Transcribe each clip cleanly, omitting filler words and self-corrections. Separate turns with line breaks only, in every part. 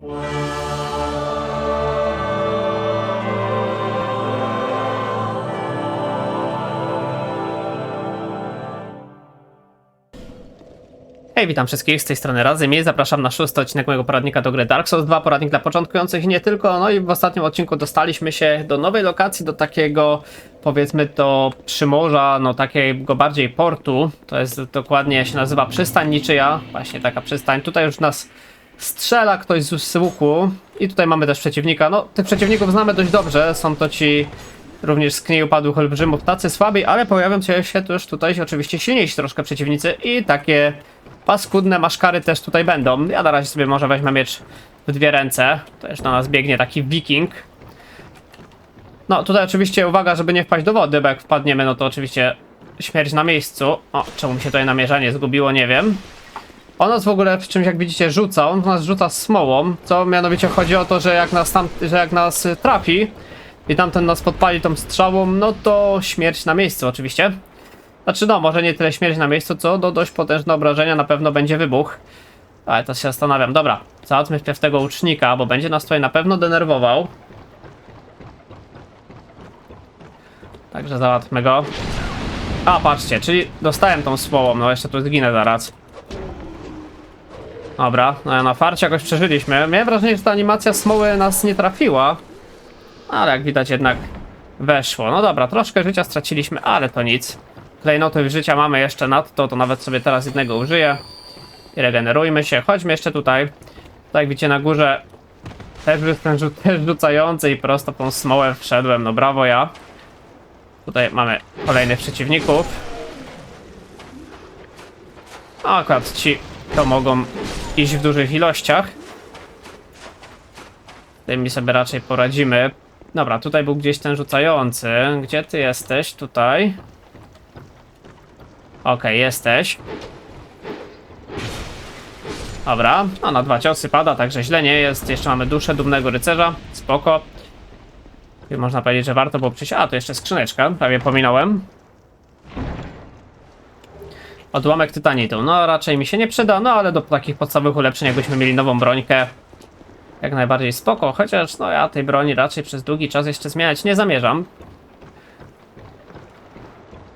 Hej, witam wszystkich, z tej strony Razym i zapraszam na 6. odcinek mojego poradnika do gry Dark Souls 2, poradnik dla początkujących i nie tylko. No i w ostatnim odcinku dostaliśmy się do nowej lokacji, do takiego, powiedzmy to, przymorza, no takiego bardziej portu. To jest dokładnie, się nazywa przystań niczyja, właśnie taka przystań. Tutaj już nas strzela ktoś z łuku i tutaj mamy też przeciwnika. No, tych przeciwników znamy dość dobrze, są to ci również z kniej upadłych olbrzymów, tacy słabi, ale pojawią się też tutaj oczywiście silniejsi troszkę przeciwnicy i takie paskudne maszkary też tutaj będą. Ja na razie sobie może weźmę miecz w dwie ręce. Też na nas biegnie taki wiking. No tutaj oczywiście uwaga, żeby nie wpaść do wody, bo jak wpadniemy, no to oczywiście śmierć na miejscu. O, czemu mi się tutaj namierzanie zgubiło, nie wiem. On nas w ogóle w czymś, jak widzicie, rzuca. On nas rzuca smołą, co mianowicie chodzi o to, że jak nas trafi i tamten nas podpali tą strzałą, no to śmierć na miejscu oczywiście. Znaczy no, może nie tyle śmierć na miejscu, co do dość potężne obrażenia, na pewno będzie wybuch. Ale to się zastanawiam. Dobra, załatwmy wpierw tego łucznika, bo będzie nas tutaj na pewno denerwował. Także załatwmy go. A, patrzcie, czyli dostałem tą słołą, no jeszcze tu zginę zaraz. Dobra, no na farcie jakoś przeżyliśmy. Miałem wrażenie, że ta animacja smoły nas nie trafiła. Ale jak widać jednak weszło. No dobra, troszkę życia straciliśmy, ale to nic. Klejnoty życia mamy jeszcze nadto, to nawet sobie teraz jednego użyję. I regenerujmy się. Chodźmy jeszcze tutaj. Tak jak widzicie na górze też jestem też rzucający i prosto tą smołę wszedłem. No brawo ja. Tutaj mamy kolejnych przeciwników. A akurat ci to mogą iść w dużych ilościach. Tymi sobie raczej poradzimy. Dobra, tutaj był gdzieś ten rzucający. Gdzie ty jesteś? Tutaj. Okej, jesteś. Dobra, no na 2 ciosy pada, także źle nie jest. Jeszcze mamy duszę dumnego rycerza, spoko. I można powiedzieć, że warto było przyjść. A, tu jeszcze skrzyneczka, prawie pominąłem. Odłamek tytanitu, no raczej mi się nie przyda, no ale do takich podstawowych ulepszeń, jakbyśmy mieli nową brońkę, jak najbardziej spoko. Chociaż no ja tej broni raczej przez długi czas jeszcze zmieniać nie zamierzam.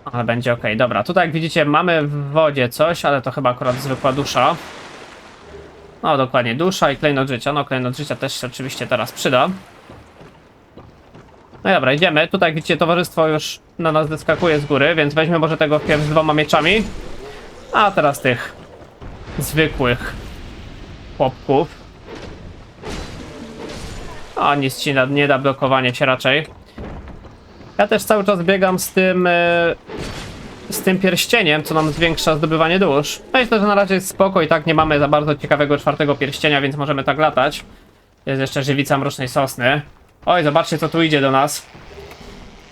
Ale będzie ok, dobra. Tutaj jak widzicie mamy w wodzie coś, ale to chyba akurat zwykła dusza. No dokładnie, dusza i klejnot życia. No klejnot życia też się oczywiście teraz przyda. No i dobra, idziemy. Tutaj jak widzicie towarzystwo już na nas zeskakuje z góry, więc weźmy może tego wpierw z 2 mieczami. A teraz tych zwykłych chłopków. O, nic ci nie da, blokowanie się raczej. Ja też cały czas biegam z tym pierścieniem, co nam zwiększa zdobywanie dusz. Myślę, że na razie jest spoko i tak nie mamy za bardzo ciekawego 4. pierścienia, więc możemy tak latać. Jest jeszcze żywica mrocznej sosny. Oj, zobaczcie co tu idzie do nas.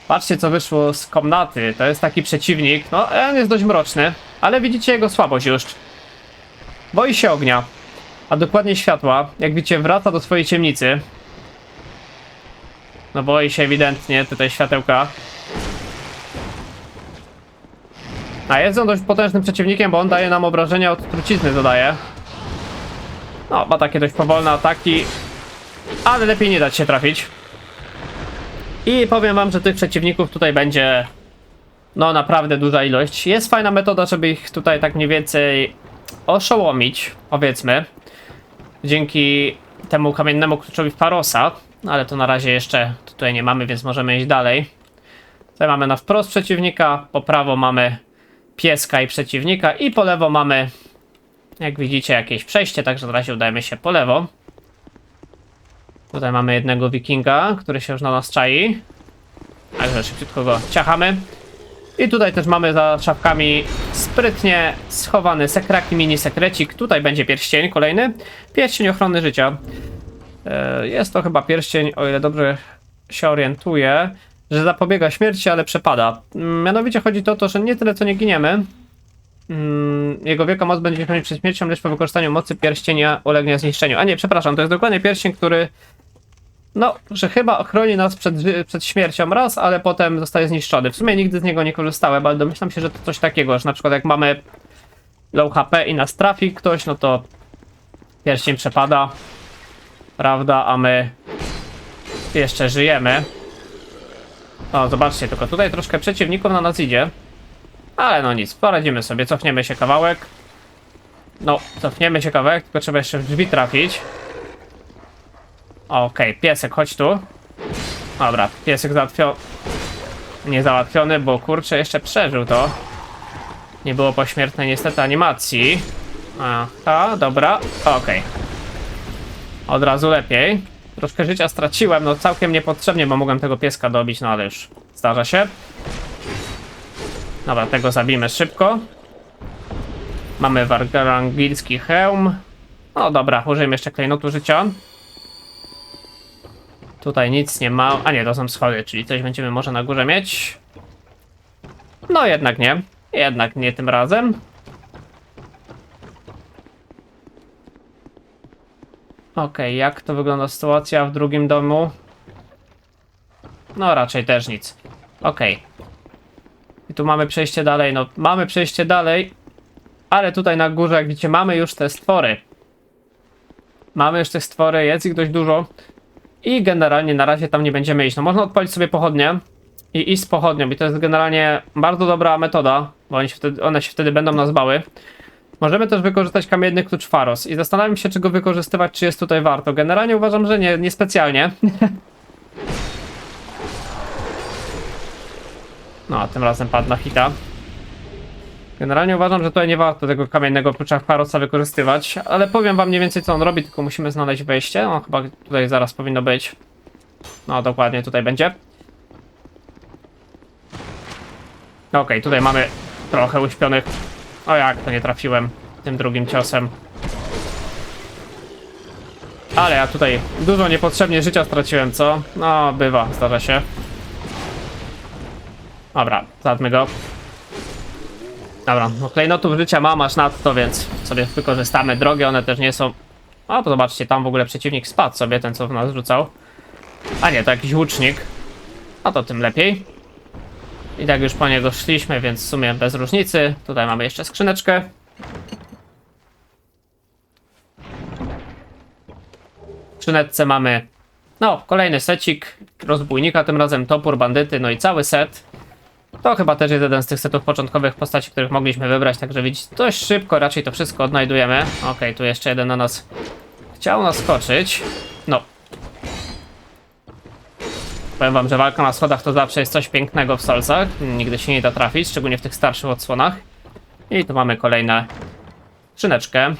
Patrzcie co wyszło z komnaty. To jest taki przeciwnik. No, on jest dość mroczny, ale widzicie jego słabość już. Boi się ognia, a dokładnie światła. Jak widzicie, wraca do swojej ciemnicy. No boi się ewidentnie tutaj światełka. A jest on dość potężnym przeciwnikiem, bo on daje nam obrażenia od trucizny, dodaje. No, ma takie dość powolne ataki, ale lepiej nie dać się trafić. I powiem wam, że tych przeciwników tutaj będzie no naprawdę duża ilość. Jest fajna metoda, żeby ich tutaj tak mniej więcej oszołomić, powiedzmy. Dzięki temu kamiennemu kluczowi Pharosa. Ale to na razie jeszcze tutaj nie mamy, więc możemy iść dalej. Tutaj mamy na wprost przeciwnika, po prawo mamy pieska i przeciwnika i po lewo mamy, jak widzicie, jakieś przejście, także na razie udajemy się po lewo. Tutaj mamy jednego wikinga, który się już na nas czai. Także szybciutko go ciachamy. I tutaj też mamy za szafkami sprytnie schowany mini sekrecik. Tutaj będzie pierścień kolejny. Pierścień ochrony życia. Jest to chyba pierścień, o ile dobrze się orientuję, że zapobiega śmierci, ale przepada. Mianowicie chodzi o to, że nie tyle co nie giniemy. Jego wielka moc będzie chronić przed śmiercią, lecz po wykorzystaniu mocy pierścienia ulegnie zniszczeniu. A nie, przepraszam, to jest dokładnie pierścień, który no, że chyba chroni nas przed śmiercią raz, ale potem zostaje zniszczony. W sumie nigdy z niego nie korzystałem, ale domyślam się, że to coś takiego, że na przykład jak mamy low HP i nas trafi ktoś, no to pierścień przepada. prawda, a my jeszcze żyjemy. O, zobaczcie, tylko tutaj troszkę przeciwników na nas idzie. Ale no nic, poradzimy sobie, cofniemy się kawałek. No, cofniemy się kawałek, tylko trzeba jeszcze w drzwi trafić. Okej, piesek, chodź tu. Dobra, piesek nie załatwiony, bo kurczę, jeszcze przeżył to. Nie było pośmiertnej niestety animacji. Aha, dobra, okej. Od razu lepiej. Troszkę życia straciłem, no całkiem niepotrzebnie, bo mogłem tego pieska dobić, no ale już zdarza się. Dobra, tego zabijmy szybko. Mamy wargarangilski hełm. No dobra, użyjmy jeszcze klejnotu życia. Tutaj nic nie ma. A nie, to są schody, czyli coś będziemy może na górze mieć. No jednak nie. Jednak nie tym razem. Okej, jak to wygląda sytuacja w drugim domu? No raczej też nic. Okej. I tu mamy przejście dalej. No mamy przejście dalej. Ale tutaj na górze, jak widzicie, mamy już te stwory. Mamy już te stwory, jest ich dość dużo. I generalnie na razie tam nie będziemy iść. No można odpalić sobie pochodnie i iść z pochodnią. I to jest generalnie bardzo dobra metoda, bo one się wtedy będą nas bały. Możemy też wykorzystać kamienny klucz Pharos. I zastanawiam się, czy go wykorzystywać, czy jest tutaj warto. Generalnie uważam, że nie, niespecjalnie. No, a tym razem padł na hita. Generalnie uważam, że tutaj nie warto tego kamiennego klucza Pharosa wykorzystywać, ale powiem wam mniej więcej co on robi, tylko musimy znaleźć wejście. No chyba tutaj zaraz powinno być. No dokładnie tutaj będzie. Okej, tutaj mamy trochę uśpionych. O jak to nie trafiłem tym drugim ciosem. Ale ja tutaj dużo niepotrzebnie życia straciłem, co? No bywa, zdarza się. Dobra, zadmy go. Dobra, no klejnotów życia mam aż nadto, więc sobie wykorzystamy. Drogie one też nie są. O, to zobaczcie, tam w ogóle przeciwnik spadł sobie, ten co w nas rzucał. A nie, to jakiś łucznik. A to tym lepiej. I tak już po niego szliśmy, więc w sumie bez różnicy. Tutaj mamy jeszcze skrzyneczkę. W skrzyneczce mamy, no, kolejny secik rozbójnika, tym razem topór, bandyty, no i cały set. To chyba też jest jeden z tych setów początkowych postaci, których mogliśmy wybrać, także widzicie, dość szybko raczej to wszystko odnajdujemy. Okej, tu jeszcze jeden na nas chciał naskoczyć. No. Powiem wam, że walka na schodach to zawsze jest coś pięknego w Soulsach. Nigdy się nie da trafić, szczególnie w tych starszych odsłonach. I tu mamy kolejną skrzyneczkę.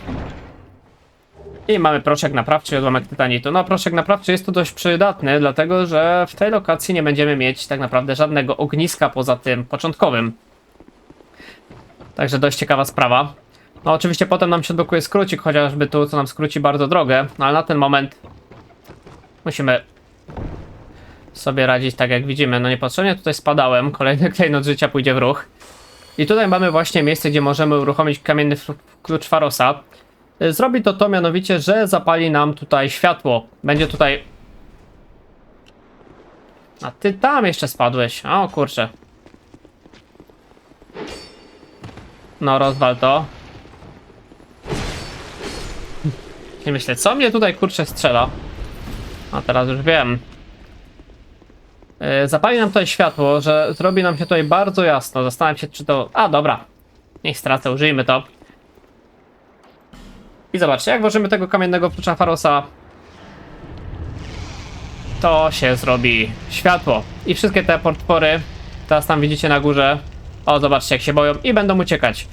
I mamy proszek naprawczy i odłamek tytanitu. No, proszek naprawczy jest tu dość przydatny, dlatego że w tej lokacji nie będziemy mieć tak naprawdę żadnego ogniska poza tym początkowym. Także dość ciekawa sprawa. No, oczywiście potem nam się odblokuje skrócik, chociażby tu, co nam skróci bardzo drogę, no, ale na ten moment musimy sobie radzić tak jak widzimy. No niepotrzebnie tutaj spadałem, kolejny klejnot życia pójdzie w ruch. I tutaj mamy właśnie miejsce, gdzie możemy uruchomić kamienny klucz Pharosa. Zrobi to mianowicie, że zapali nam tutaj światło. Będzie tutaj... A ty tam jeszcze spadłeś. O kurczę. No rozwal to. Nie myślę, co mnie tutaj kurczę strzela. A teraz już wiem. Zapali nam tutaj światło, że zrobi nam się tutaj bardzo jasno. Zastanawiam się, czy to... A dobra. Niech stracę, użyjmy to. I zobaczcie, jak włożymy tego kamiennego klucza Pharosa, to się zrobi światło. I wszystkie te potwory, teraz tam widzicie na górze, o zobaczcie jak się boją i będą uciekać.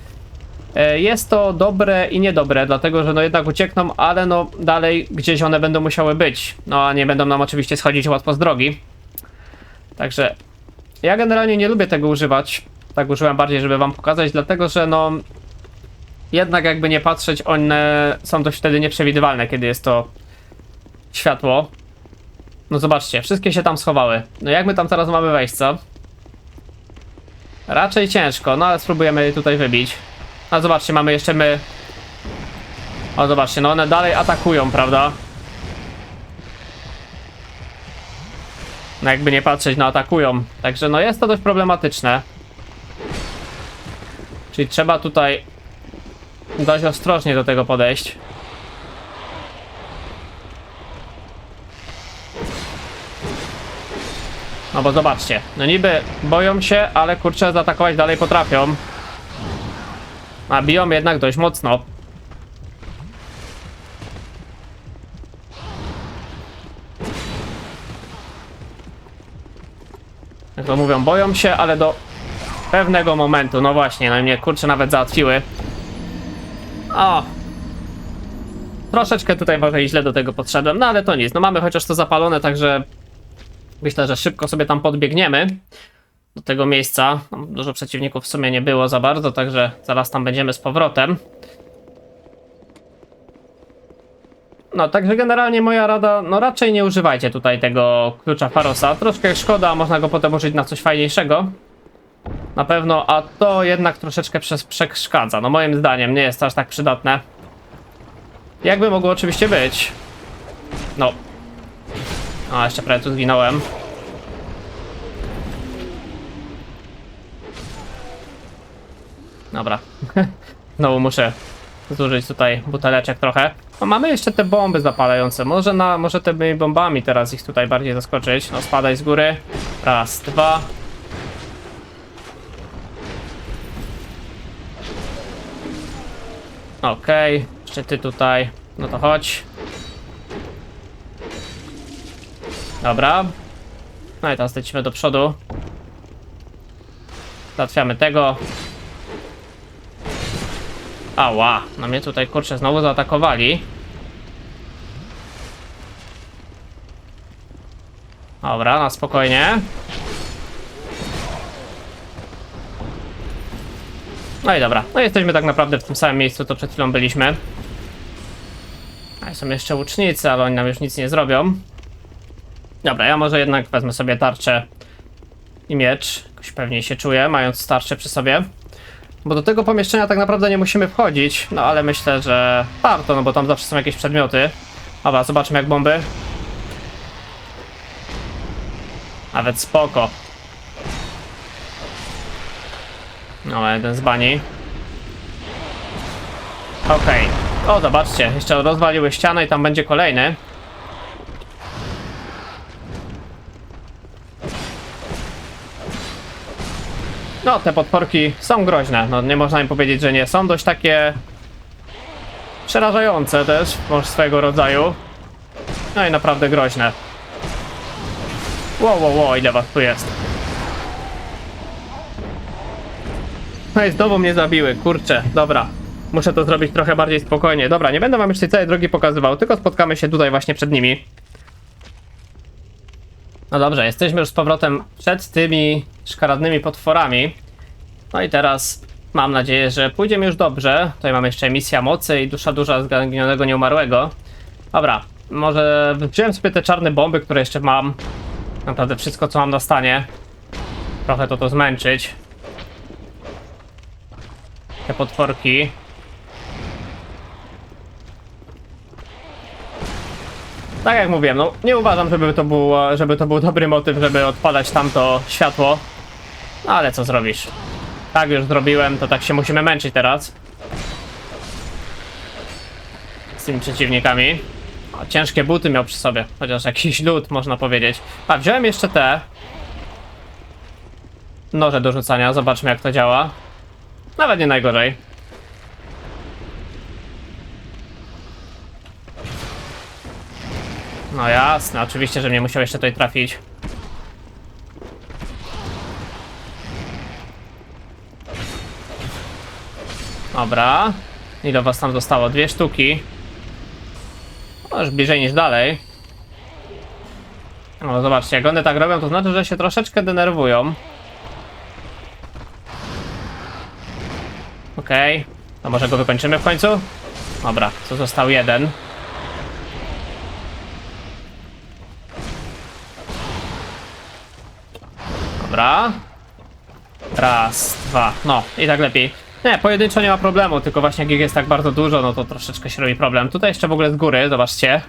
Jest to dobre i niedobre, dlatego że no jednak uciekną, ale no dalej gdzieś one będą musiały być. No a nie będą nam oczywiście schodzić łatwo z drogi. Także ja generalnie nie lubię tego używać. Tak użyłem bardziej, żeby wam pokazać, dlatego że no... Jednak jakby nie patrzeć, one są dość wtedy nieprzewidywalne, kiedy jest to światło. No zobaczcie, wszystkie się tam schowały. No jak my tam teraz mamy wejść, co? Raczej ciężko, no ale spróbujemy je tutaj wybić. A zobaczcie, mamy jeszcze my... O zobaczcie, no one dalej atakują, prawda? No jakby nie patrzeć, no atakują. Także no jest to dość problematyczne. Czyli trzeba tutaj dość ostrożnie do tego podejść. No bo zobaczcie, no niby boją się, ale kurczę, zaatakować dalej potrafią. A biją jednak dość mocno. Jak to mówią, boją się, ale do pewnego momentu. No właśnie, no i mnie kurczę nawet załatwiły. O! Troszeczkę tutaj może i źle do tego podszedłem, no ale to nic. No mamy chociaż to zapalone, także myślę, że szybko sobie tam podbiegniemy do tego miejsca. Tam dużo przeciwników w sumie nie było za bardzo, także zaraz tam będziemy z powrotem. No, także generalnie moja rada, no raczej nie używajcie tutaj tego klucza Pharosa. Troszkę szkoda, można go potem użyć na coś fajniejszego. Na pewno, a to jednak troszeczkę przeszkadza. No moim zdaniem nie jest aż tak przydatne. Jakby mogło oczywiście być. No. A, jeszcze prawie tu zginąłem. Dobra. Znowu muszę zużyć tutaj buteleczek trochę. No mamy jeszcze te bomby zapalające. Może tymi bombami teraz ich tutaj bardziej zaskoczyć. No spadaj z góry. Raz, dwa. Okej. Jeszcze ty tutaj. No to chodź. Dobra. No i teraz lecimy do przodu. Załatwiamy tego. Ała, no mnie tutaj kurczę znowu zaatakowali. Dobra, na spokojnie. No i dobra, no jesteśmy tak naprawdę w tym samym miejscu, co przed chwilą byliśmy. A są jeszcze łucznicy, ale oni nam już nic nie zrobią. Dobra, ja może jednak wezmę sobie tarczę i miecz. Jakoś pewniej się czuję, mając tarczę przy sobie. Bo do tego pomieszczenia tak naprawdę nie musimy wchodzić, no ale myślę, że warto, no bo tam zawsze są jakieś przedmioty. Dobra, zobaczmy jak bomby. Nawet spoko. No, jeden z bani. Okej. O, zobaczcie, jeszcze rozwaliły ścianę i tam będzie kolejny. No, te potworki są groźne, no nie można im powiedzieć, że nie. Są dość takie przerażające też, może swojego rodzaju. No i naprawdę groźne. Wow, ile was tu jest. No i znowu mnie zabiły, kurczę, dobra. Muszę to zrobić trochę bardziej spokojnie. Dobra, nie będę wam już tej całej drogi pokazywał, tylko spotkamy się tutaj właśnie przed nimi. No dobrze, jesteśmy już z powrotem przed tymi szkaradnymi potworami. No i teraz mam nadzieję, że pójdzie mi już dobrze. Tutaj mamy jeszcze misja mocy i dusza zginionego nieumarłego. Dobra, może wziąłem sobie te czarne bomby, które jeszcze mam. Naprawdę wszystko co mam na stanie. Trochę to zmęczyć. Te potworki. Tak jak mówiłem, no nie uważam, żeby to był dobry motyw, żeby odpalać tamto światło. No ale co zrobisz? Tak już zrobiłem, to tak się musimy męczyć teraz. Z tymi przeciwnikami. O, ciężkie buty miał przy sobie, chociaż jakiś lód można powiedzieć. A, wziąłem jeszcze te noże do rzucania, zobaczmy jak to działa. Nawet nie najgorzej. No jasne, oczywiście, że mnie musiał jeszcze tutaj trafić. Dobra. Ile was tam zostało? 2 sztuki. No, już bliżej niż dalej. No zobaczcie, jak one tak robią, to znaczy, że się troszeczkę denerwują. Okej. To może go wykończymy w końcu? Dobra, to został jeden. Dobra. Raz, dwa. No, i tak lepiej. Nie, pojedynczo nie ma problemu, tylko właśnie jak ich jest tak bardzo dużo, no to troszeczkę się robi problem. Tutaj jeszcze w ogóle z góry, zobaczcie.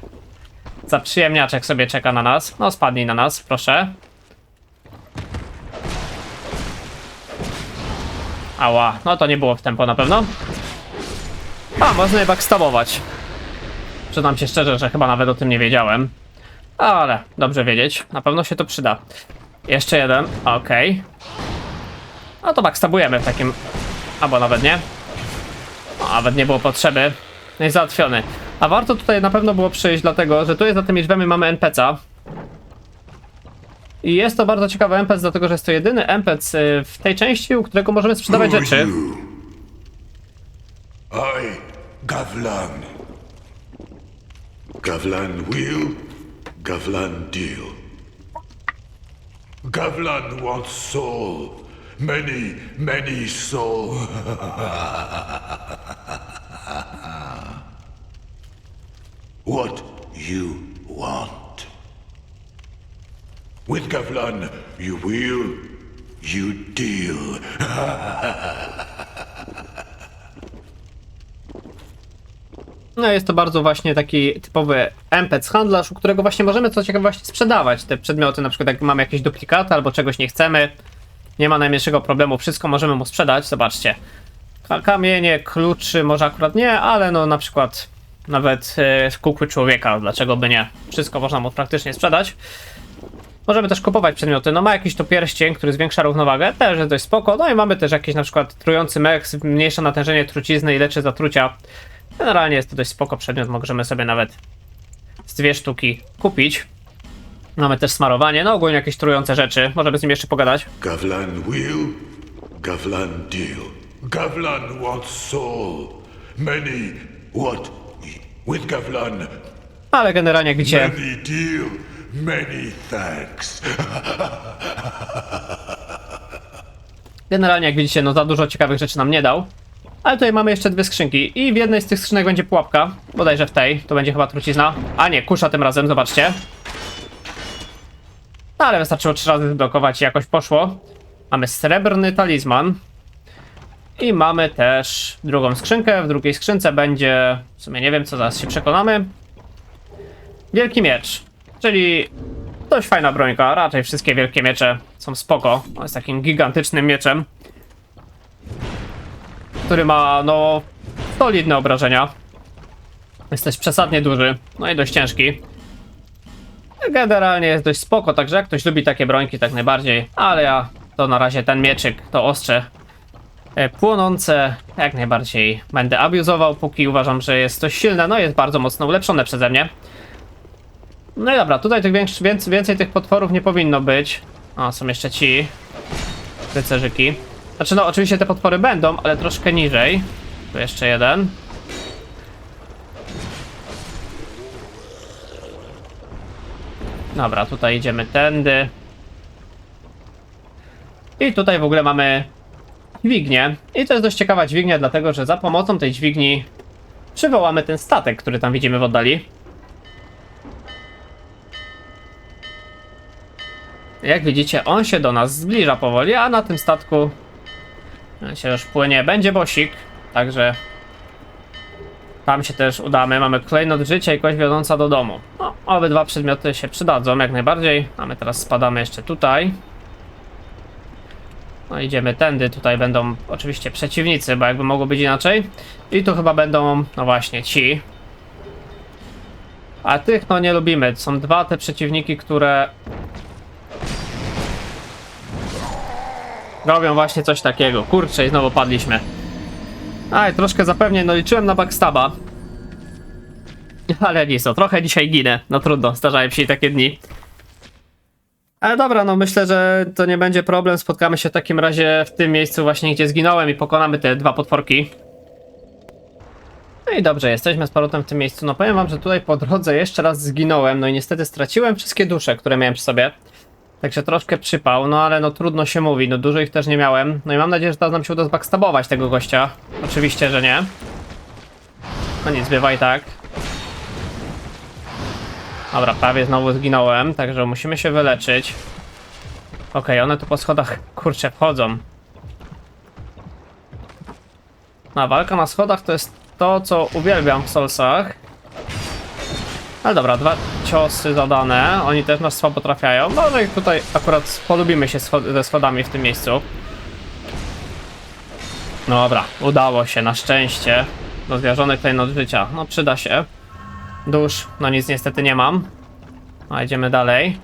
Za przyjemniaczek sobie czeka na nas. No, spadnij na nas, proszę. Ała, no to nie było w tempo na pewno. A, można je backstabować. Przyznam się szczerze, że chyba nawet o tym nie wiedziałem. Ale dobrze wiedzieć, na pewno się to przyda. Jeszcze jeden, okej. No to backstabujemy w takim... Albo nawet nie. No, nawet nie było potrzeby. No i załatwiony. A warto tutaj na pewno było przyjść, dlatego że tu jest za tymi drzwiami mamy NPC-a. I jest to bardzo ciekawy NPC, dlatego że jest to jedyny NPC w tej części, u którego możemy sprzedawać rzeczy.
I, Gavlan. Gavlan will, Gavlan deal. Gavlan wants soul. Many, many soul. What you want? With Gavlan, you will, you deal.
No jest to bardzo właśnie taki typowy NPC handlarz, u którego właśnie możemy co ciekawe właśnie sprzedawać te przedmioty, na przykład jak mamy jakieś duplikaty albo czegoś nie chcemy. Nie ma najmniejszego problemu, wszystko możemy mu sprzedać, zobaczcie. Kamienie, kluczy może akurat nie, ale no na przykład nawet kukły człowieka, dlaczego by nie. Wszystko można mu praktycznie sprzedać. Możemy też kupować przedmioty, no ma jakiś tu pierścień, który zwiększa równowagę, też jest dość spoko. No i mamy też jakiś na przykład trujący mech, zmniejsza natężenie trucizny i leczy zatrucia. Generalnie jest to dość spoko przedmiot, możemy sobie nawet z 2 sztuki kupić. Mamy też smarowanie, no ogólnie jakieś trujące rzeczy, możemy z nim jeszcze pogadać.
Gavlan will, Gavlan deal. Gavlan wants soul. Many, what? With Gavlan,
Ale generalnie jak widzicie,
many deal. Many thanks.
generalnie jak widzicie, no za dużo ciekawych rzeczy nam nie dał. Ale tutaj mamy jeszcze 2 skrzynki i w jednej z tych skrzynek będzie pułapka, bodajże w tej, to będzie chyba trucizna. A nie, kusza tym razem, zobaczcie. No ale wystarczyło 3 razy zblokować i jakoś poszło. Mamy srebrny talizman. I mamy też drugą skrzynkę, w drugiej skrzynce będzie, w sumie nie wiem co, zaraz się przekonamy. Wielki miecz, czyli dość fajna brońka, raczej wszystkie wielkie miecze są spoko. On jest takim gigantycznym mieczem, który ma, no, solidne obrażenia. Jest też przesadnie duży, no i dość ciężki. Generalnie jest dość spoko, także jak ktoś lubi takie brońki, tak najbardziej. Ale ja to na razie ten mieczyk, to ostrze płonące, jak najbardziej będę abuzował, póki uważam, że jest to silne, no jest bardzo mocno ulepszone przeze mnie. No i dobra, tutaj tych więcej tych potworów nie powinno być. O, są jeszcze ci rycerzyki. Znaczy no, oczywiście te potwory będą, ale troszkę niżej. Tu jeszcze jeden. Dobra, tutaj idziemy tędy. I tutaj w ogóle mamy dźwignię. I to jest dość ciekawa dźwignia, dlatego że za pomocą tej dźwigni przywołamy ten statek, który tam widzimy w oddali. Jak widzicie, on się do nas zbliża powoli, a na tym statku się już płynie. Będzie bosik, także tam się też udamy. Mamy klejnot życia i kość wiodąca do domu. No, obydwa przedmioty się przydadzą jak najbardziej. A my teraz spadamy jeszcze tutaj. No idziemy tędy, tutaj będą oczywiście przeciwnicy, bo jakby mogło być inaczej. I tu chyba będą, no właśnie, ci. A tych no nie lubimy. Są 2 te przeciwniki, które robią właśnie coś takiego. Kurczę, i znowu padliśmy. Aj, troszkę zapewnie, no liczyłem na backstaba. Ale nic, no trochę dzisiaj ginę. No trudno, zdarzają się i takie dni. Ale dobra, no myślę, że to nie będzie problem. Spotkamy się w takim razie w tym miejscu właśnie, gdzie zginąłem i pokonamy te 2 potworki. No i dobrze, jesteśmy z powrotem w tym miejscu. No powiem wam, że tutaj po drodze jeszcze raz zginąłem. No i niestety straciłem wszystkie dusze, które miałem przy sobie. Także troszkę przypał, no ale no trudno się mówi, no dużo ich też nie miałem. No i mam nadzieję, że teraz nam się uda zbackstabować tego gościa. Oczywiście, że nie. No nic, bywa i tak. Dobra, prawie znowu zginąłem, także musimy się wyleczyć. Okej, one tu po schodach, kurczę, wchodzą. No, walka na schodach to jest to, co uwielbiam w Soulsach. Ale dobra, 2 ciosy zadane, oni też nas słabo trafiają. No i tutaj akurat polubimy się ze schodami w tym miejscu. No dobra, udało się na szczęście. Rozwiążony klejnot życia, no przyda się. Dusz, no nic niestety nie mam. A idziemy dalej.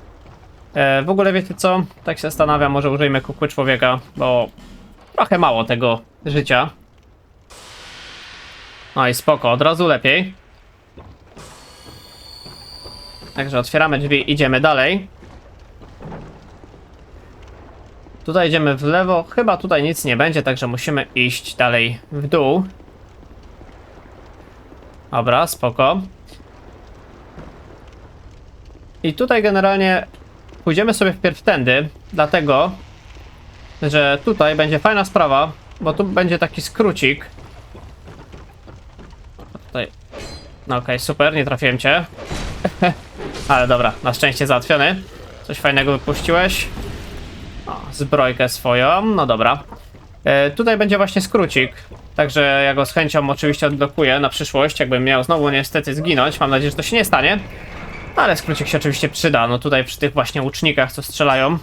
W ogóle wiecie co? Tak się zastanawiam, może użyjmy kukły człowieka, bo trochę mało tego życia. No i spoko, od razu lepiej. Także otwieramy drzwi, idziemy dalej. Tutaj idziemy w lewo, chyba tutaj nic nie będzie, także musimy iść dalej w dół. Dobra, spoko. I tutaj generalnie pójdziemy sobie wpierw tędy, dlatego, że tutaj będzie fajna sprawa, bo tu będzie taki skrócik. Tutaj. No okej, super, nie trafiłem cię. Ale dobra, na szczęście załatwiony. Coś fajnego wypuściłeś. O, zbrojkę swoją, no dobra. Tutaj będzie właśnie skrócik, także ja go z chęcią oczywiście odblokuję na przyszłość, jakbym miał znowu niestety zginąć. Mam nadzieję, że to się nie stanie. No, ale skrócik się oczywiście przyda, no tutaj przy tych właśnie łucznikach, co strzelają.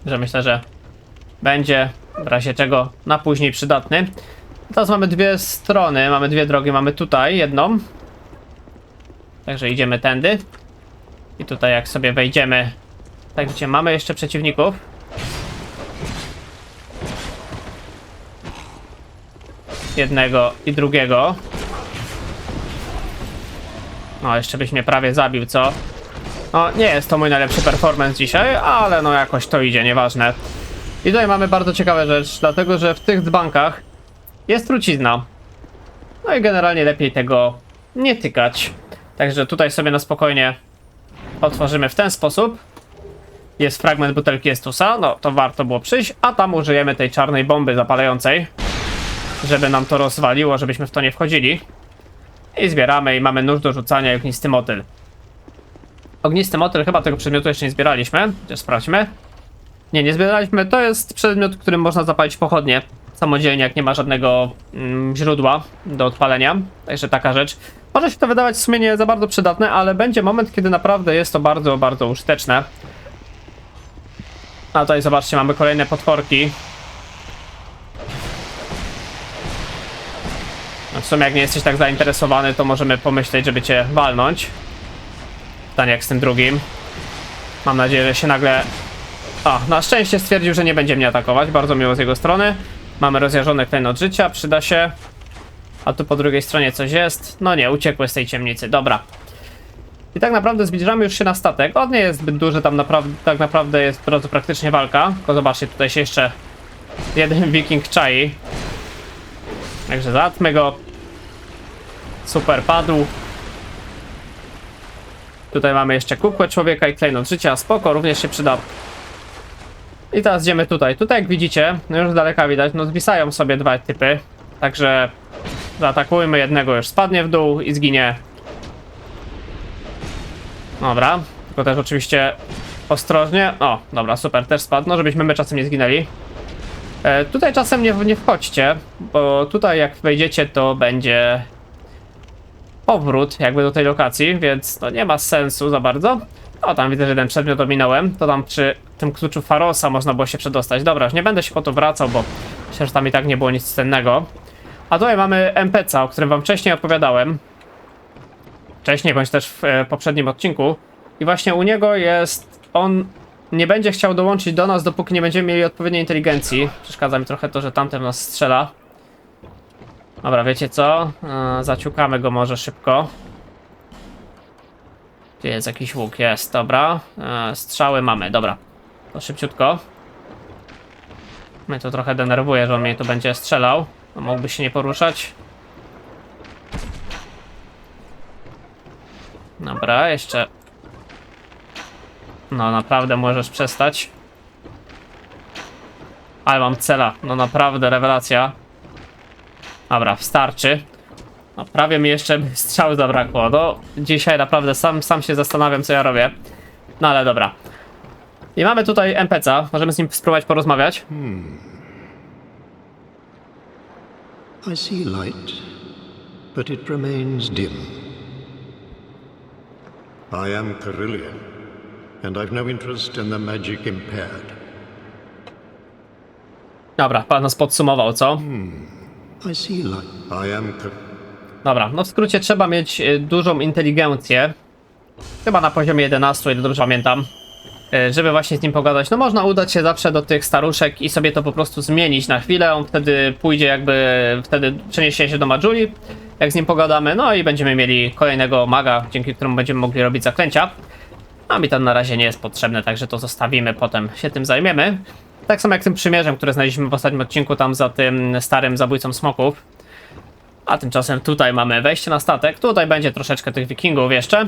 Że myślę, że będzie w razie czego na później przydatny. Teraz mamy dwie strony, mamy dwie drogi, mamy tutaj jedną. Także idziemy tędy. I tutaj jak sobie wejdziemy, tak widzicie, mamy jeszcze przeciwników. Jednego i drugiego. No, jeszcze byś mnie prawie zabił, co? No, nie jest to mój najlepszy performance dzisiaj, ale no jakoś to idzie, nieważne. I tutaj mamy bardzo ciekawą rzecz, dlatego że w tych dzbankach jest trucizna. No i generalnie lepiej tego nie tykać. Także tutaj sobie na spokojnie otworzymy w ten sposób. Jest fragment butelki Estusa, no to warto było przyjść, a tam użyjemy tej czarnej bomby zapalającej, żeby nam to rozwaliło, żebyśmy w to nie wchodzili. I zbieramy i mamy nóż do rzucania i ognisty motyl. Ognisty motyl, chyba tego przedmiotu jeszcze nie zbieraliśmy. Gdzie sprawdźmy. Nie zbieraliśmy. To jest przedmiot, którym można zapalić pochodnie samodzielnie, jak nie ma żadnego źródła do odpalenia. Także taka rzecz. Może się to wydawać w sumie nie za bardzo przydatne, ale będzie moment, kiedy naprawdę jest to bardzo, bardzo użyteczne. A tutaj zobaczcie, mamy kolejne potworki. No w sumie jak nie jesteś tak zainteresowany, to możemy pomyśleć, żeby cię walnąć. Pytanie jak z tym drugim. Mam nadzieję, że się nagle... O, na szczęście stwierdził, że nie będzie mnie atakować. Bardzo miło z jego strony. Mamy rozjarzony klejnot życia, przyda się. A tu po drugiej stronie coś jest. No nie, uciekły z tej ciemnicy, dobra. I tak naprawdę zbliżamy już się na statek. On nie jest zbyt duży, tam tak naprawdę jest bardzo praktycznie walka. Tylko zobaczcie, tutaj się jeszcze jeden wiking czai. Także załatwmy go. Super, padł. Tutaj mamy jeszcze kukłę człowieka i klejnot życia. Spoko, również się przyda. I teraz idziemy tutaj. Tutaj jak widzicie, no już z daleka widać, no zwisają sobie dwa typy. Także zaatakujmy jednego, już spadnie w dół i zginie. Dobra, tylko też oczywiście ostrożnie. O, dobra, super, też spadł, no żebyśmy my czasem nie zginęli. Tutaj czasem nie wchodźcie, bo tutaj jak wejdziecie, to będzie powrót jakby do tej lokacji, więc to nie ma sensu za bardzo. O, tam widzę, że jeden przedmiot ominąłem, to tam przy tym kluczu Pharosa można było się przedostać. Dobra, już nie będę się po to wracał, bo myślę, że tam i tak nie było nic cennego. A tutaj mamy NPC-a, o którym wam wcześniej opowiadałem. Wcześniej, bądź też w poprzednim odcinku. I właśnie u niego jest... On nie będzie chciał dołączyć do nas, dopóki nie będziemy mieli odpowiedniej inteligencji. Przeszkadza mi trochę to, że tamten w nas strzela. Dobra, wiecie co? Zaciukamy go może szybko. Tu jest jakiś łuk, jest, dobra. Strzały mamy, dobra. To szybciutko. Mnie to trochę denerwuje, że on mnie tu będzie strzelał. Mógłby się nie poruszać. Dobra, jeszcze... No naprawdę możesz przestać. Ale mam cela, no naprawdę rewelacja. Dobra, wystarczy. No prawie mi jeszcze strzał zabrakło. No dzisiaj naprawdę sam się zastanawiam, co ja robię. No ale dobra. I mamy tutaj NPC-a, możemy z nim spróbować porozmawiać.
I see light, but it remains dim. I am Carillion, and I've no interest in the magic impaired.
Dobra, pan nas podsumował, co?
I see light. I am
Dobra, no w skrócie trzeba mieć dużą inteligencję, Chyba na poziomie 11, ile dobrze pamiętam. Żeby właśnie z nim pogadać. No można udać się zawsze do tych staruszek i sobie to po prostu zmienić na chwilę. On wtedy pójdzie jakby, wtedy przeniesie się do Majuli, jak z nim pogadamy. No i będziemy mieli kolejnego maga, dzięki któremu będziemy mogli robić zaklęcia. A mi to na razie nie jest potrzebne, także to zostawimy, potem się tym zajmiemy. Tak samo jak tym przymierzem, które znaleźliśmy w ostatnim odcinku tam za tym starym zabójcą smoków. A tymczasem tutaj mamy wejście na statek. Tutaj będzie troszeczkę tych wikingów jeszcze.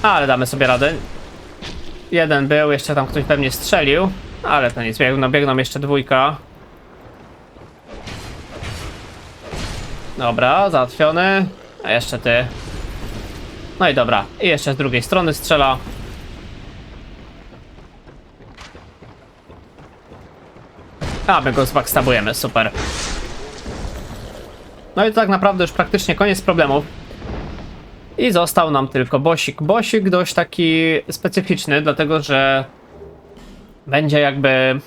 Ale damy sobie radę. Jeden był, jeszcze tam ktoś pewnie strzelił. Ale to nic, biegną jeszcze dwójka. Dobra, załatwiony. A jeszcze ty. No i dobra, i jeszcze z drugiej strony strzela. A, my go zbackstabujemy, super. No i to tak naprawdę już praktycznie koniec problemów. I został nam tylko bossik. Bossik dość taki specyficzny, dlatego że będzie jakby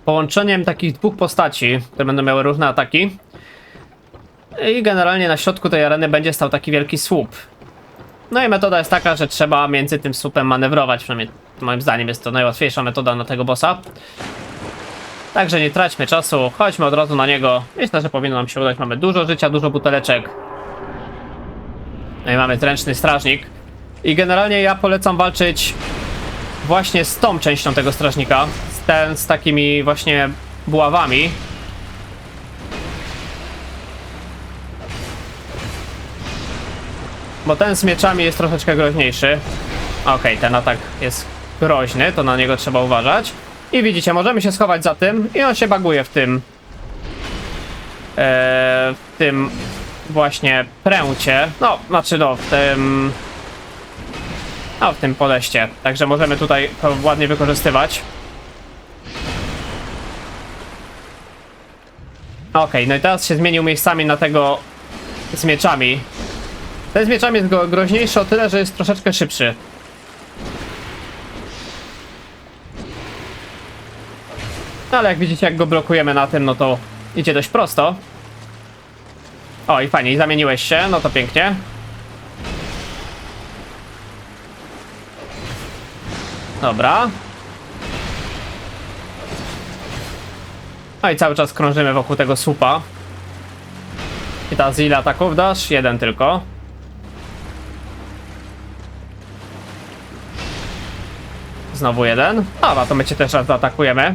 połączeniem takich dwóch postaci, które będą miały różne ataki. I generalnie na środku tej areny będzie stał taki wielki słup. No i metoda jest taka, że trzeba między tym słupem manewrować, przynajmniej moim zdaniem jest to najłatwiejsza metoda na tego bossa. Także nie traćmy czasu, chodźmy od razu na niego. Myślę, że powinno nam się udać. Mamy dużo życia, dużo buteleczek. No i mamy ręczny strażnik. I generalnie ja polecam walczyć właśnie z tą częścią tego strażnika. Z takimi właśnie buławami. Bo ten z mieczami jest troszeczkę groźniejszy. Okej, ten atak jest groźny, to na niego trzeba uważać. I widzicie, możemy się schować za tym i on się baguje w tym właśnie pręcie. No, znaczy no, w tym podejście. Także możemy tutaj to ładnie wykorzystywać. Okej, no i teraz się zmienił miejscami na tego z mieczami. Ten z mieczami jest groźniejszy o tyle, że jest troszeczkę szybszy. Ale jak widzicie, jak go blokujemy na tym, no to idzie dość prosto. O, i fajnie, i zamieniłeś się, no to pięknie. Dobra. No i cały czas krążymy wokół tego słupa. I teraz ile ataków dasz? Jeden tylko. Znowu jeden. Dobra, to my cię też raz zaatakujemy.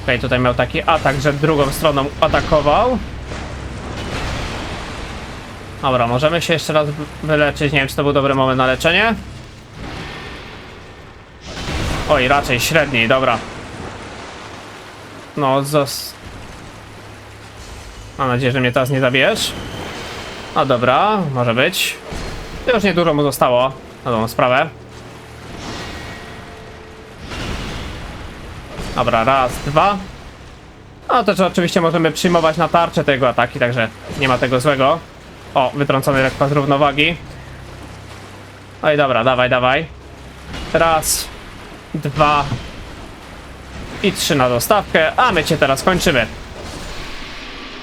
Okej, tutaj miał taki atak, że drugą stroną atakował. Dobra, możemy się jeszcze raz wyleczyć. Nie wiem, czy to był dobry moment na leczenie. Oj, raczej średni, dobra. No, mam nadzieję, że mnie teraz nie zabijesz. A dobra, może być. Już niedużo mu zostało na tą sprawę. Dobra, raz, dwa. No to oczywiście możemy przyjmować na tarczę tego ataki, także nie ma tego złego. O, wytrącony lekko z równowagi. No i dobra, dawaj, dawaj. Raz, dwa i trzy na dostawkę, a my cię teraz kończymy.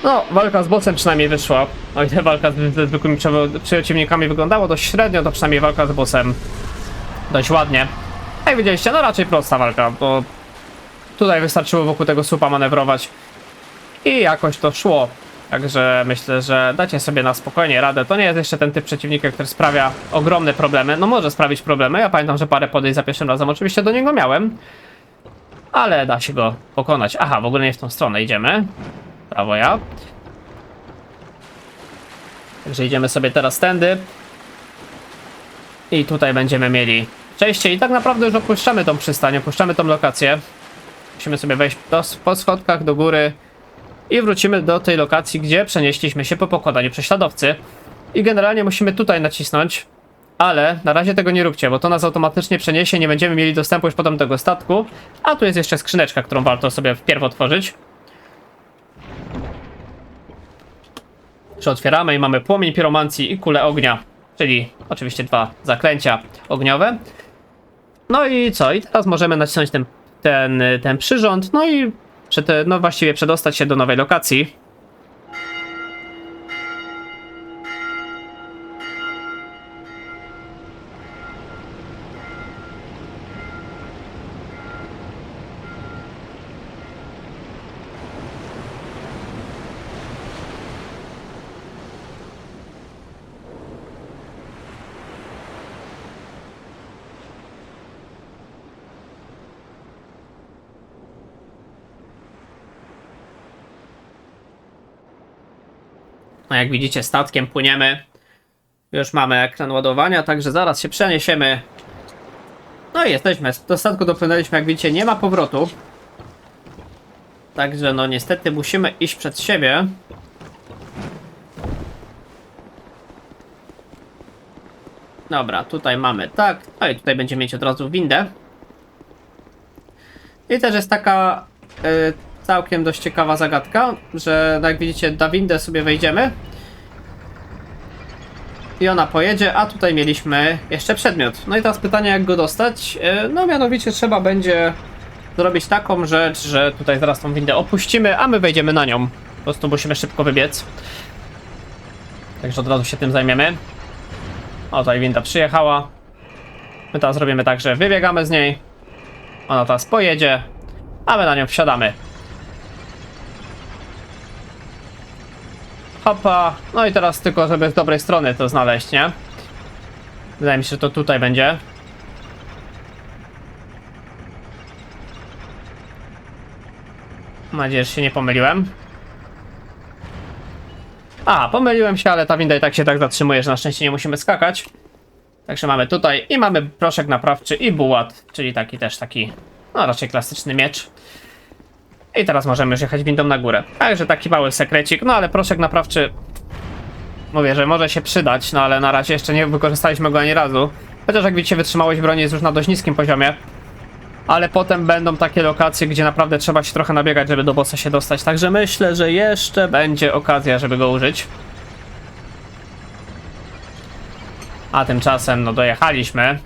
No, walka z bossem przynajmniej wyszła. O ile walka ze zwykłymi przeciwnikami wyglądało dość średnio, to przynajmniej walka z bossem dość ładnie. Jak widzieliście, no raczej prosta walka, bo tutaj wystarczyło wokół tego słupa manewrować i jakoś to szło. Także myślę, że dacie sobie na spokojnie radę. To nie jest jeszcze ten typ przeciwnika, który sprawia ogromne problemy. No może sprawić problemy. Ja pamiętam, że parę podejść za pierwszym razem oczywiście do niego miałem. Ale da się go pokonać. Aha, w ogóle nie w tą stronę idziemy. Prawo ja. Także idziemy sobie teraz tędy. I tutaj będziemy mieli przejście. I tak naprawdę już opuszczamy tą przystań, opuszczamy tą lokację. Musimy sobie wejść po schodkach do góry. I wrócimy do tej lokacji, gdzie przenieśliśmy się po pokonaniu prześladowcy. I generalnie musimy tutaj nacisnąć. Ale na razie tego nie róbcie, bo to nas automatycznie przeniesie. Nie będziemy mieli dostępu już potem do tego statku. A tu jest jeszcze skrzyneczka, którą warto sobie wpierw otworzyć. Że otwieramy i mamy płomień piromancji i kulę ognia. Czyli oczywiście dwa zaklęcia ogniowe. No i co? I teraz możemy nacisnąć ten przyrząd. No i no właściwie przedostać się do nowej lokacji. No jak widzicie, statkiem płyniemy. Już mamy ekran ładowania, także zaraz się przeniesiemy. No i jesteśmy. Do statku dopłynęliśmy, jak widzicie, nie ma powrotu. Także no niestety musimy iść przed siebie. Dobra, tutaj mamy tak. No i tutaj będziemy mieć od razu windę. I też jest taka całkiem dość ciekawa zagadka, że no jak widzicie, na windę sobie wejdziemy. I ona pojedzie, a tutaj mieliśmy jeszcze przedmiot. No i teraz pytanie, jak go dostać? No mianowicie trzeba będzie zrobić taką rzecz, że tutaj zaraz tą windę opuścimy, a my wejdziemy na nią. Po prostu musimy szybko wybiec. Także od razu się tym zajmiemy. O, tutaj winda przyjechała. My teraz robimy tak, że wybiegamy z niej. Ona teraz pojedzie, a my na nią wsiadamy. Hopa. No i teraz tylko, żeby z dobrej strony to znaleźć, nie? Wydaje mi się, że to tutaj będzie. Mam nadzieję, że się nie pomyliłem. A, pomyliłem się, ale ta winda i tak się tak zatrzymuje, że na szczęście nie musimy skakać. Także mamy tutaj i mamy proszek naprawczy i bułat, czyli taki, no raczej klasyczny miecz. I teraz możemy już jechać windą na górę. Także taki mały sekrecik, no ale proszek naprawczy, mówię, że może się przydać, no ale na razie jeszcze nie wykorzystaliśmy go ani razu. Chociaż jak widzicie, wytrzymałość broni jest już na dość niskim poziomie. Ale potem będą takie lokacje, gdzie naprawdę trzeba się trochę nabiegać, żeby do bossa się dostać. Także myślę, że jeszcze będzie okazja, żeby go użyć. A tymczasem, no dojechaliśmy.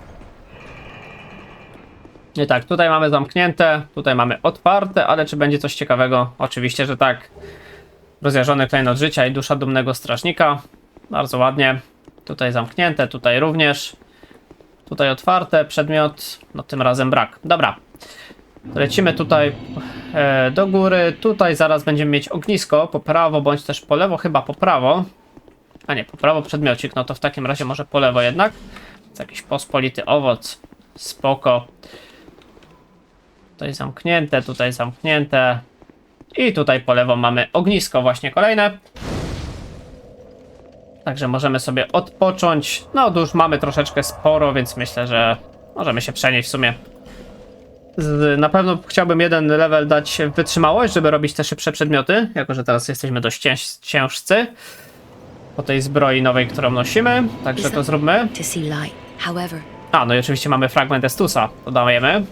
I tak, tutaj mamy zamknięte, tutaj mamy otwarte, ale czy będzie coś ciekawego? Oczywiście, że tak. Rozjarzony klejnot życia i dusza dumnego strażnika. Bardzo ładnie. Tutaj zamknięte, tutaj również. Tutaj otwarte, przedmiot, no tym razem brak. Dobra, lecimy tutaj do góry. Tutaj zaraz będziemy mieć ognisko po prawo, bądź też po lewo, chyba po prawo. A nie, po prawo przedmiocik, no to w takim razie może po lewo jednak. To jakiś pospolity owoc, spoko. Tutaj zamknięte. I tutaj po lewo mamy ognisko właśnie kolejne. Także możemy sobie odpocząć. No dusz mamy troszeczkę sporo, więc myślę, że możemy się przenieść w sumie. Na pewno chciałbym jeden level dać wytrzymałość, żeby robić te szybsze przedmioty, jako że teraz jesteśmy dość ciężcy po tej zbroi nowej, którą nosimy. Także to zróbmy. A, no i oczywiście mamy fragment Estusa. Dodajemy.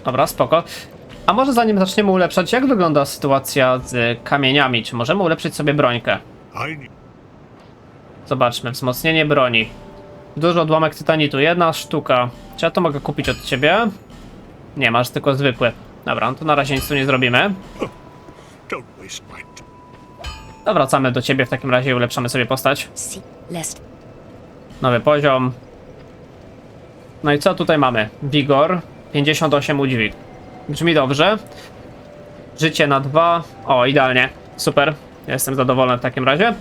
Dobra, spoko. A może zanim zaczniemy ulepszać, jak wygląda sytuacja z kamieniami? Czy możemy ulepszyć sobie brońkę? Zobaczmy, wzmocnienie broni. Duży odłamek tytanitu, 1 sztuka. Czy ja to mogę kupić od ciebie? Nie, masz tylko zwykły. Dobra, no to na razie nic tu nie zrobimy. To wracamy do ciebie w takim razie i ulepszamy sobie postać. Nowy poziom. No i co tutaj mamy? Wigor, 58 udźwig. Brzmi dobrze. Życie na 2. O, idealnie. Super. Jestem zadowolony w takim razie.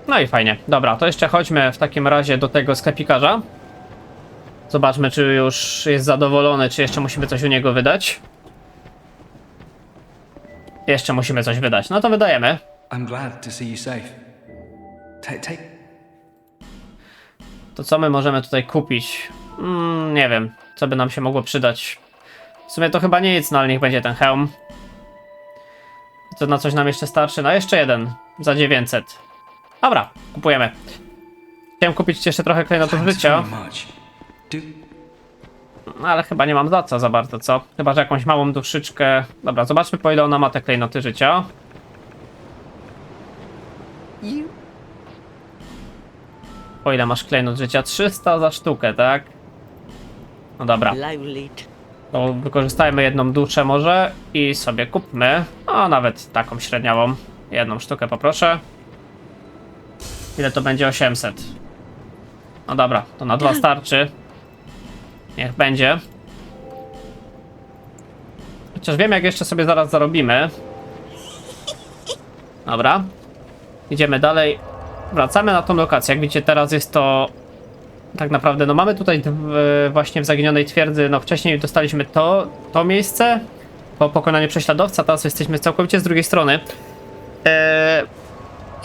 No i fajnie. Dobra, to jeszcze chodźmy w takim razie do tego sklepikarza. Zobaczmy, czy już jest zadowolony, czy jeszcze musimy coś u niego wydać. Jeszcze musimy coś wydać. No to wydajemy.
I'm glad to see you safe. Take.
To co my możemy tutaj kupić? Nie wiem, co by nam się mogło przydać. W sumie to chyba nie nic, no ale niech będzie ten hełm. To na coś nam jeszcze starczy? No jeszcze jeden, za 900. Dobra, kupujemy. Chciałem kupić jeszcze trochę klejnotów życia. No ale chyba nie mam za bardzo, co? Chyba, że jakąś małą duszyczkę. Dobra, zobaczmy, po ile ona ma te klejnoty życia. Po ile masz klejnot życia? 300 za sztukę, tak? No dobra. To wykorzystajmy jedną duszę może i sobie kupmy. A nawet taką średniawą. Jedną sztukę poproszę. Ile to będzie? 800. No dobra, to na 2 starczy. Niech będzie. Chociaż wiem, jak jeszcze sobie zaraz zarobimy. Dobra. Idziemy dalej. Wracamy na tą lokację. Jak widzicie, teraz jest to Tak naprawdę, no mamy tutaj właśnie w Zaginionej Twierdzy, no wcześniej dostaliśmy to miejsce po pokonaniu prześladowca, teraz jesteśmy całkowicie z drugiej strony.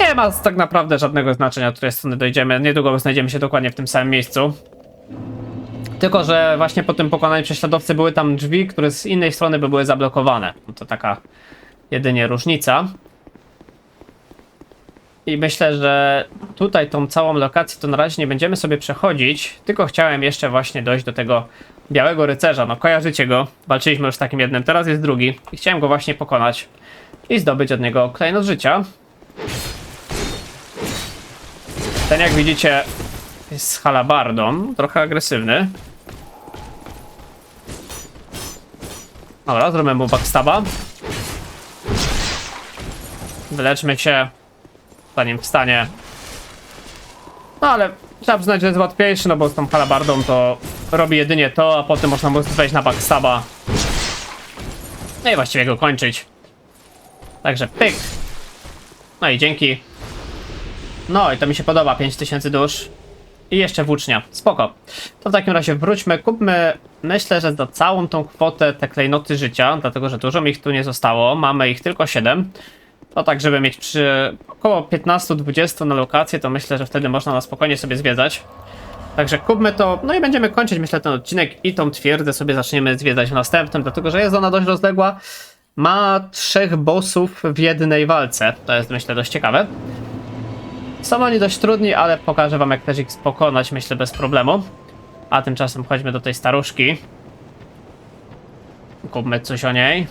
Nie ma tak naprawdę żadnego znaczenia, od której strony dojdziemy, niedługo znajdziemy się dokładnie w tym samym miejscu. Tylko że właśnie po tym pokonaniu prześladowcy były tam drzwi, które z innej strony by były zablokowane. No to taka jedynie różnica. I myślę, że tutaj tą całą lokację to na razie nie będziemy sobie przechodzić, tylko chciałem jeszcze właśnie dojść do tego Białego Rycerza. No kojarzycie go, walczyliśmy już z takim jednym, teraz jest drugi i chciałem go właśnie pokonać i zdobyć od niego klejnot życia. Ten, jak widzicie, jest z halabardą, trochę agresywny. Dobra, zrobimy mu backstaba. Wyleczmy się, zanim wstanie. No ale trzeba przyznać, że jest łatwiejszy, no bo z tą halabardą to robi jedynie to, a potem można mu wejść na backstaba. No i właściwie go kończyć. Także pyk. No i dzięki. No i to mi się podoba, 5000 dusz. I jeszcze włócznia, spoko. To w takim razie wróćmy, kupmy, myślę, że za całą tą kwotę te klejnoty życia, dlatego że dużo mi ich tu nie zostało, mamy ich tylko 7. No tak, żeby mieć przy około 15-20 na lokację, to myślę, że wtedy można na spokojnie sobie zwiedzać. Także kupmy to, no i będziemy kończyć, myślę, ten odcinek i tą twierdzę sobie zaczniemy zwiedzać w następnym, dlatego że jest ona dość rozległa. Ma 3 bossów w jednej walce, to jest myślę dość ciekawe. Są oni dość trudni, ale pokażę wam, jak też ich pokonać, myślę, bez problemu. A tymczasem chodźmy do tej staruszki. Kupmy coś o niej.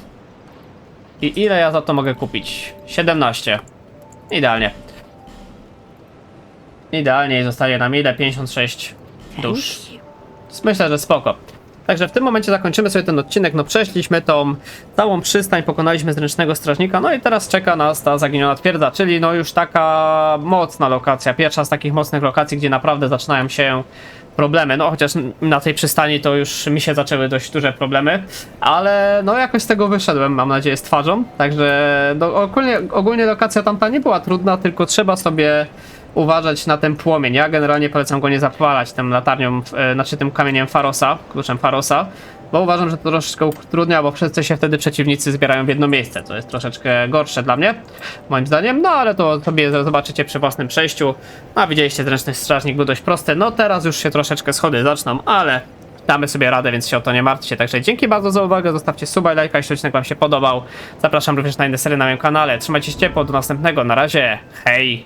I ile ja za to mogę kupić? 17. Idealnie. Idealnie i zostaje nam ile? 56 dusz. Myślę, że spoko. Także w tym momencie zakończymy sobie ten odcinek. No przeszliśmy tą całą przystań, pokonaliśmy zręcznego strażnika, no i teraz czeka nas ta Zaginiona Twierdza, czyli no już taka mocna lokacja. Pierwsza z takich mocnych lokacji, gdzie naprawdę zaczynają się problemy. No chociaż na tej przystani to już mi się zaczęły dość duże problemy, ale no jakoś z tego wyszedłem, mam nadzieję, z twarzą. Także no, ogólnie lokacja tamta nie była trudna, tylko trzeba sobie uważać na ten płomień. Ja generalnie polecam go nie zapalać tym latarnią, znaczy tym kamieniem Pharosa, kluczem Pharosa, bo uważam, że to troszeczkę utrudnia, bo wszyscy się wtedy przeciwnicy zbierają w jedno miejsce, co jest troszeczkę gorsze dla mnie, moim zdaniem, no ale to sobie zobaczycie przy własnym przejściu. A widzieliście, zręczny strażnik był dość prosty, no teraz już się troszeczkę schody zaczną, ale damy sobie radę, więc się o to nie martwcie. Także dzięki bardzo za uwagę, zostawcie suba i lajka, jeśli odcinek wam się podobał. Zapraszam również na inne serie na moim kanale. Trzymajcie się ciepło, do następnego, na razie, hej!